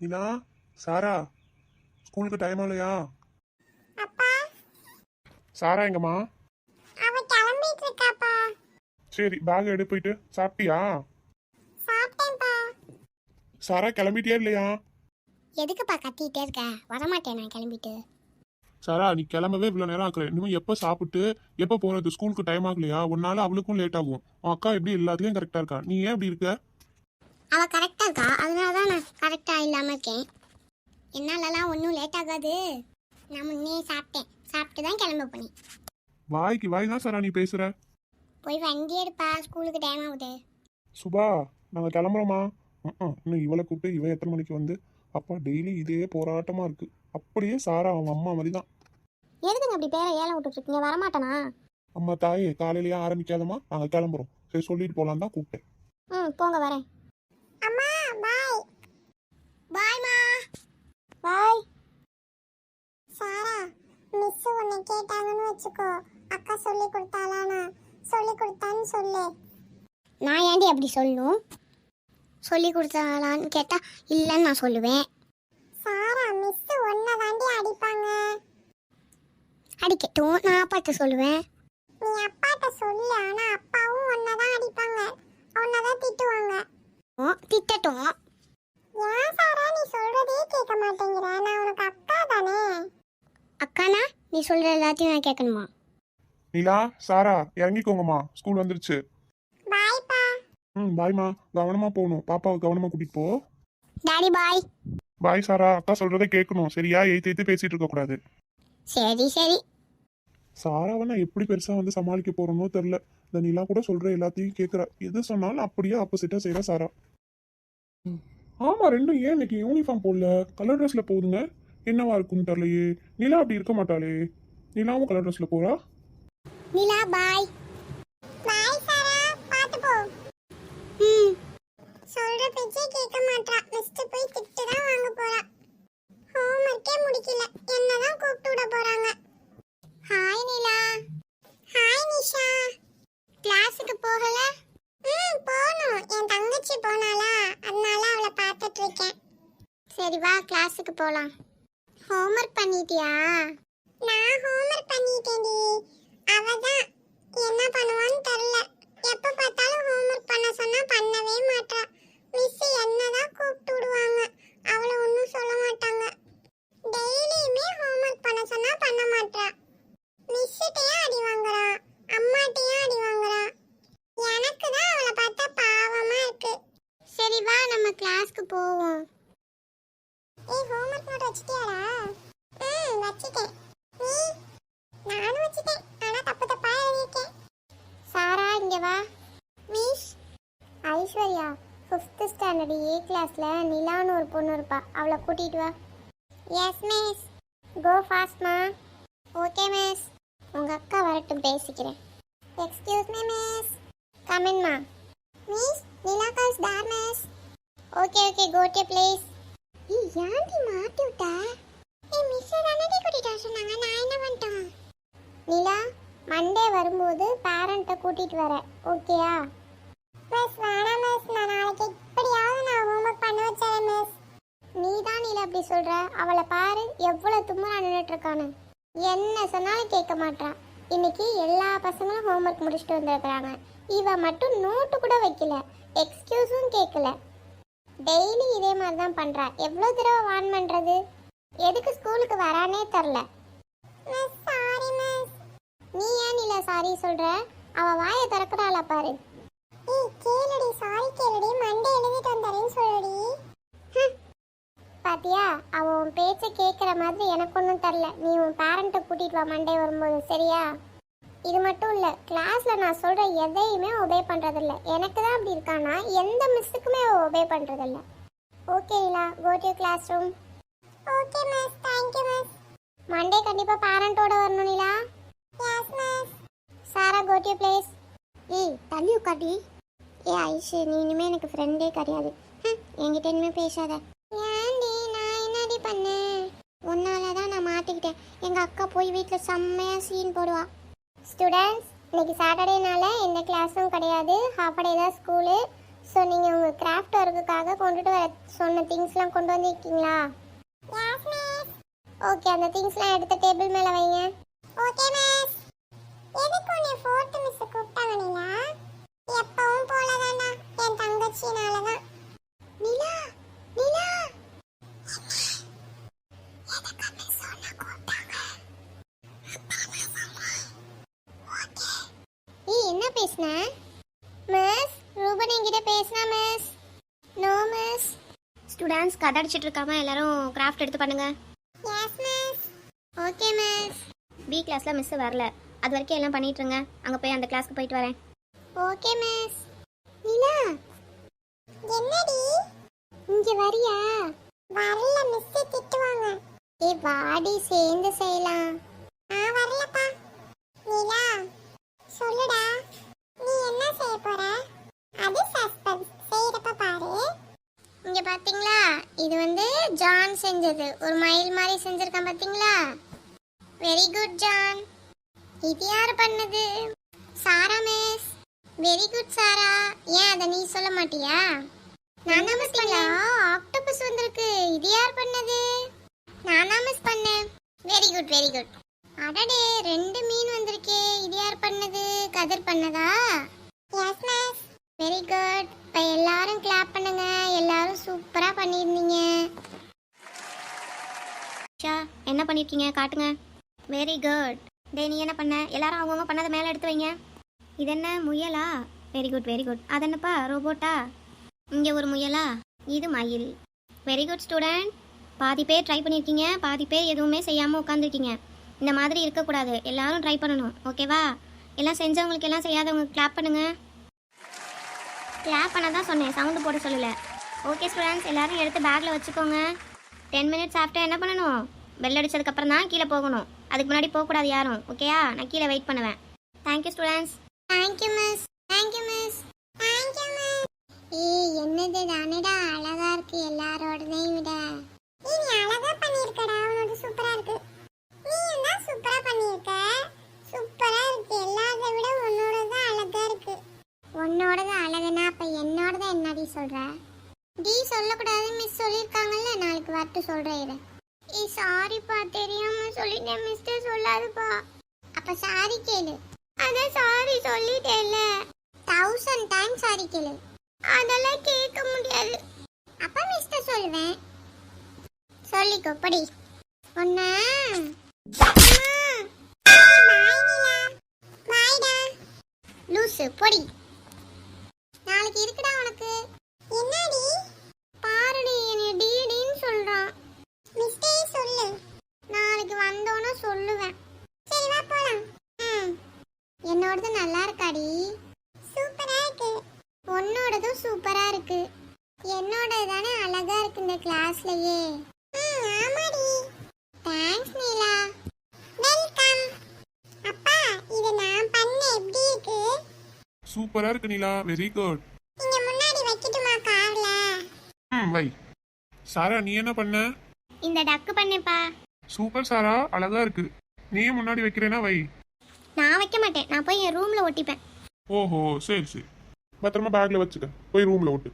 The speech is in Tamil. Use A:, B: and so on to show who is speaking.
A: நிலா, சாரா, ஸ்கூலுக்கு டைம் ஆகலையா?
B: அப்பா,
A: சாரா எங்கம்மா?
B: அவ கிளம்பிட்டு இருக்காப்பா.
A: சரி, பேக் எடு, போயிட்டு சாப்பிட்டியா?
B: சாப்பிட்டேன்ப்பா.
A: சாரா கிளம்பிட்டியா இல்லையா?
B: எதுக்குப்பா கத்திட்டே இருக்க? வரமாட்டேன் நான் கிளம்பிட்டு.
A: சாரா, நீ கிளம்பவே இவ்வளோ நேரம் ஆகல. இனிமே எப்போ சாப்பிட்டு எப்போ போறது? ஸ்கூலுக்கு டைம் ஆகலையா? உன்னால அவளுக்கும் லேட் ஆகும். உன் அக்கா எப்படி எல்லாத்துலயும் கரெக்டா இருக்கா, நீ ஏன் இப்படி இருக்க?
B: அவ கரெக்டா இருக்கா, அதனால தான் நான் கரெக்டா இல்லாம இருக்கேன். என்னாலலாம் ஒன்றும் லேட் ஆகாது. நான் முன்னே சாப்பிட்டு தான் கிளம்ப போனேன்.
A: வாய்க்கு வாய் தான் சாரா நீ பேசுற.
B: போய் வண்டி எடுப்பா, ஸ்கூலுக்கு டைம் ஆகுது.
A: சுபா, நாங்க கிளம்புறோமா? இன்னும் இவளை கூப்பிட்டு இவன் எத்தனை மணிக்கு வந்து? அப்பா டெய்லி இதே போராட்டமா இருக்கு. அப்படியே சாரா அவன் அம்மா மாதிரி தான்.
B: எதுக்குங்க அப்படி பேரை ஏலம் விட்டுட்டு இருக்கீங்க? வரமாட்டேனா?
A: அம்மா தாயே, காலையிலேயே ஆரம்பிக்காதம்மா, நாங்க கிளம்புறோம். சரி, சொல்லிட்டு போலாம் தான் கூப்பிட்டேன்.
B: போங்க, வரேன். அம்மா பாய். பாய்மா. பாய். சாரா, மிஸ் உன்னை கேட்டாங்கன்னு வச்சுக்கோ. அக்கா சொல்லி கொடுத்தாளானா? சொல்லி கொடுத்தான்னு சொல்லு. நான் ஏன்டி அப்படி சொல்லணும்? சொல்லி கொடுத்தாளான்னு கேட்டா இல்லைன்னு நான் சொல்லுவேன். சாரா, மிஸ் உன்னை தாண்டி அடிப்பாங்க. அடிக்கட்டும், நான் அப்பாட்ட சொல்லுவேன். நீ அப்பாட்ட சொல்லு, ஆனா அப்பாவும் உன்னை தான் அடிப்பாங்க, உன்னை தான் திட்டுவாங்க. திட்டட்டும். ஏன் சாரா நீ சொல்றதே கேட்க மாட்டேங்கிற? நான் உனக்கு அக்கா தானே. அக்கானா நீ சொல்ற எல்லாத்தையும் நான் கேட்கணுமா?
A: நிலா, சாரா, இறங்கிக்கோங்கம்மா, ஸ்கூல் வந்துருச்சு.
B: பாய்ப்பா.
A: பாய்மா, கவனமா போகணும். பாப்பாவை கவனமா கூட்டிட்டு போ.
B: Daddy bye.
A: பாய் சாரா, அக்கா சொல்றதை கேட்கணும், சரியா? எய்த்து பேசிட்டு இருக்க கூடாது.
B: சரி சரி.
A: சாராவை நான் எப்படி பெருசா வந்து சமாளிக்க போறோமோ தெரியல. இந்த நிலா கூட சொல்ற எல்லாத்தையும் கேட்கறா. எது சொன்னாலும் அப்படியே ஆப்போசிட்டா செய்யற சாரா. ஆமா, ரெண்டும் ஏன் இன்னைக்கு யூனிஃபார்ம் போடல? கலர் ட்ரெஸ்ல போகுதுங்க. என்னவா இருக்குன்னு தெரியலையே. நிலா அப்படி இருக்க மாட்டாளே. நிலாவும் கலர் ட்ரெஸ்ல போறா.
B: நிலா பாய். பாய் சாரா, பாத்து போ. சொல்ற பேச்சே கேட்க மாட்டா. மிஸ்டர் போய் திட்டு தான் வாங்க போறா. ஹோம்வொர்க்கே முடிக்கல, என்னதான் கூப்பிட்டு விட போறாங்க. ஹாய் நிலா. ஹாய் நிஷா. கிளாஸுக்கு போகல? போகணும். என் தங்கச்சி போனாளா, அதனால அவளை பார்த்துட்டு இருக்கேன். சரி வா, கிளாஸுக்கு போலாம். ஹோம்வொர்க் பண்ணிட்டியா? நான் ஹோம்வொர்க் பண்ணிட்டேன்டி. அவதான் என்ன பண்ணுவான்னு தெரியல. எப்ப பார்த்தாலும் ஹோம்வொர்க் பண்ண சொன்னா பண்ணவே மாட்டா. மிஸ் என்னதான் கூப்பிட்டு விடுவாங்க, அவளை ஒன்றும் சொல்ல மாட்டாங்க. டெய்லியுமே ஹோம்வொர்க் பண்ண சொன்னா பண்ண மாட்டா. மிஸ்ஸிட்டையும் அடி வாங்குறா, அம்மாட்டையும் அடி வாங்குறா. எனக்கு தான் அவளை பார்த்தா பாவமா இருக்கு. சரி வா, நம்ம கிளாஸ்க்கு போவோம். ஏய், ஹோம்வொர்க் நோட் வச்சிட்டியாடா? வச்சிட்டேன். நீ? நானும் வச்சிட்டேன், ஆனா தப்பு தப்பா எழுதிட்டேன். சாரா இங்க வா. Miss Aishwarya, 5th standard A கிளாஸ்ல நிலான்னு ஒரு பொண்ணு இருப்பா, அவளை கூட்டிட்டு வா. Yes miss. கோ ஃபாஸ்ட் மா. Okay miss. உங்க அக்கா வரட்டும், பேசிக்கிறேன். Excuse me miss. Come in மா. Miss, Nila calls there miss. Okay okay, go to please. ஏன்டி மாட்டி விட்ட? ஏய், மிஸ் தானே கூட்டிட்டு வர சொன்னாங்க, நான் என்ன பண்ணிட்டேன்? நிலா, மண்டே வரும்போது பேரண்ட்டை கூட்டிட்டு வர, ஓகேயா? மிஸ் வேணாம் மிஸ், நான் நாளைக்கு எப்படியாவது நான் ஹோம்வொர்க் பண்ண வச்சேன் மிஸ். நீ தான் நிலா அப்படி சொல்ற? அவளை பாரு, எவ்வளவு தும்முறா நின்றுட்டு இருக்கானு. என்ன சொன்னாலும் கேட்க மாட்டான். இன்னைக்கு எல்லா பசங்களும் ஹோம்வொர்க் முடிச்சுட்டு வந்திருக்கிறாங்க, இவ மட்டும் நோட்டு கூட வைக்கல, எக்ஸ்கியூஸும் கேட்கல. டெய்லி இதே மாதிரி தான் பண்றா. எவ்வளோ தடவை வார்ன் பண்றது? எதுக்கு ஸ்கூலுக்கு வரானே தெரில. Miss sorry miss. நீ ஏன் நிலா சாரி சொல்ற? அவ வாயை திறக்கறாளா பாரு. ஏய் கேளுடி, சாரி கேளுடி, மண்டே எழுதிட்டு வந்தறேன்னு சொல்லுடி. பாத்தியா, அவ உன் பேச்சை கேட்குற மாதிரி எனக்கு ஒன்றும் தெரில. நீ உன் பேரண்ட்டை கூட்டிட்டு வா மண்டே வரும்போது, சரியா? இது மட்டும் இல்லை, கிளாஸில் நான் சொல்கிற எதையுமே ஒபே பண்ணுறதில்ல. எனக்கு தான் அப்படி இருக்கானா, எந்த மிஸ்ஸுக்குமே ஒபே பண்ணுறதில்ல. Okay Nila, go to class room. Okay miss, thank you miss. Monday கண்டிப்பாக பேரண்ட்டோட வரணும் நிலா. Yes miss. Sara, go to place. ஏய் தள்ளி உட்காடி. ஐஷு, நீ இனிமேல் எனக்கு ஃப்ரெண்டே கிடையாது. என்கிட்ட இனிமேல் பேசாத. ஏன்டி, நான் என்னடி பண்ணேன்? உன்னால தான் நான் மாட்டிக்கிட்டேன். எங்கள் அக்கா போய் வீட்டில் செம்மையாக சீன் போடுவா. ஸ்டூடெண்ட்ஸ், இன்னைக்கு சாட்டர்டேனால எந்த கிளாஸும் கிடையாது, ஹாஃப் டே தான் ஸ்கூலு. ஸோ நீங்கள் உங்கள் கிராஃப்ட் ஒர்க்குக்காக கொண்டுட்டு வர சொன்ன திங்ஸ்லாம் கொண்டு வந்திருக்கீங்களா? S miss. ஓகே, அந்த திங்ஸ்லாம் எடுத்து டேபிள் மேலே வைங்க. Okay miss. எதுக்கு உன்னை ஃபோர்த் மிஸ் கூப்பிட்டாங்க நீலா? எப்பவும் போலதானா, என் தங்கச்சினால தான். நீலா நீலா எதுக்கு மிஸ் உன்னை கூப்பிட்டாங்க? ஏய், என்ன பேசுன? மிஸ் ரூபன் என்கிட்ட பேசினா மிஸ். No miss.
C: ஸ்டூடெண்ட்ஸ் கதை அடிச்சிட்டு இருக்காம எல்லாரும் கிராஃப்ட் எடுத்து பண்ணுங்க.
B: Yes miss. Okay miss.
C: B கிளாஸ்ல மிஸ் வரல, அது வரைக்கும் எல்லாம் பண்ணிட்டு இருங்க. அங்க போய் அந்த கிளாஸ்க்கு போயிட்டு வரேன்.
B: Okay miss. நீலா என்னடி இங்க வரியா? வரல மிஸ் திட்டுவாங்க. ஏய் வாடி சேர்ந்து செய்யலாம். வரலப்பா. நீலா சொல்லுடா, நீ என்ன செய்ய போற? அது சஸ்பென்ஸ், செய்யறப்ப பாரு. இங்க பாத்தீங்களா, இது வந்து ஜான் செஞ்சது. ஒரு மயில் மாதிரி செஞ்சிருக்கான் பாத்தீங்களா? Very good John. இது யார் பண்ணது? சாரா மிஸ். வெரி குட் சாரா. ஏன் அதை நீ சொல்ல மாட்டியா? நானா மிஸ் பண்ணேன். ஆக்டோபஸ் வந்திருக்கு. இது யார் பண்ணது? நானா மிஸ் பண்ணேன். Very good very good. அடடே, 2 மீன் வந்திருக்கே. இது யார் பண்ணது? கதிர் பண்ணதா? Yes miss. Very good. இப்போ எல்லாரும் கிளாப் பண்ணுங்க. எல்லாரும் சூப்பரா பண்ணியிருந்தீங்க.
C: ஷா, என்ன பண்ணிருக்கீங்க காட்டுங்க. Very good. டே, நீ என்ன பண்ண? எல்லாரும் அவங்கவுங்க பண்ணதை மேலே எடுத்து வைங்க. இது என்ன முயலா? Very good very good. அது என்னப்பா, ரோபோட்டா? இங்கே ஒரு முயலா? இது மயில். Very good student. பாதி பேர் ட்ரை பண்ணியிருக்கீங்க, பாதி பேர் எதுவுமே செய்யாமல் உட்காந்துருக்கீங்க. இந்த மாதிரி இருக்கக்கூடாது, எல்லாரும் ட்ரை பண்ணணும். ஓகேவா? எல்லாம் செஞ்சவங்களுக்கு எல்லாம் செய்யாதவங்க கிளாப் பண்ணுங்க. கிளாப் பண்ண தான் சொன்னேன், சவுண்டு போட சொல்லலை. ஓகே ஸ்டூடெண்ட்ஸ், எல்லாரும் எடுத்து பேக்கில் வச்சுக்கோங்க. 10 மினிட்ஸ் ஆஃப்டர் என்ன பண்ணணும்? பெல் அடிச்சதுக்கப்புறம் தான் கீழே போகணும். அதுக்கு முன்னாடி போகக்கூடாது யாரும். ஓகேயா? நான் கீழே வெயிட் பண்ணுவேன். Thank you students.
B: Thank you miss. Thank you miss. Thank you miss. ஏய், என்னது தானடா அழகா இருக்கு எல்லாரோடதையும் விட. நீ அழகா பண்ணிருக்கடா. உனது சூப்பரா இருக்கு. நீ என்ன சூப்பரா பண்ணிருக்க. சூப்பரா இருக்கு. எல்லாரை விட உன்னோடது தான் அழகா இருக்கு. உன்னோடது அழகுனா அப்ப என்னோடது என்னடி சொல்ற? டி சொல்லக்கூடாது மிஸ் சொல்லிருக்காங்கல்ல, நாளைக்கு வரட்டு சொல்றேன் இரு. ஏய் சாரிப்பா, தெரியாம சொல்லிட்டேன் மிஸ்டர், சொல்லாதுப்பா. அப்ப சாரி கேளு. அதான் சாரி சொல்லிட்டேன்ல. 1000 டைம் சாரி கேளு. அதெல்லாம் கேட்க முடியாது. அப்ப மிஸ்டர் சொல்லுவேன். சொல்லிக்கோ படி. ஒண்ணா லூசு பொடி. நாளைக்கு இருக்குடா உனக்கு. என்னடி? பாருடி, என்னை டிடின்னு சொல்றான். மிஸ்டே சொல்லு. நாளைக்கு வந்தோன்னா சொல்லுவேன். சரி வா போலாம். என்னோடது நல்லா இருக்காடி. சூப்பரா இருக்கு. உன்னோடதும் சூப்பரா இருக்கு. என்னோடது தானே அழகா இருக்கு இந்த கிளாஸ்லயே. ஆமாடி. தேங்க்ஸ் நீலா. வெல்கம். அப்பா, இது நான் பண்ண எப்படி இருக்கு?
A: சூப்பரா இருக்கு நீலா, வெரி குட்.
B: இங்க முன்னாடி வைக்கட்டுமா கார்ல?
A: வை. சாரா, நீ என்ன பண்ண?
C: இந்த டக்கு பண்ணேப்பா.
A: சூப்பர் சாரா, அழகா இருக்கு. நீ முன்னாடி வைக்கிறேனா வை.
C: நான் வைக்க மாட்டேன், நான் போய் என் ரூமில் ஒட்டிப்பேன்.
A: ஓஹோ, சரி சரி. பத்திரமா பேக்ல வச்சுக்க, போய் ரூம்ல ஒட்டு.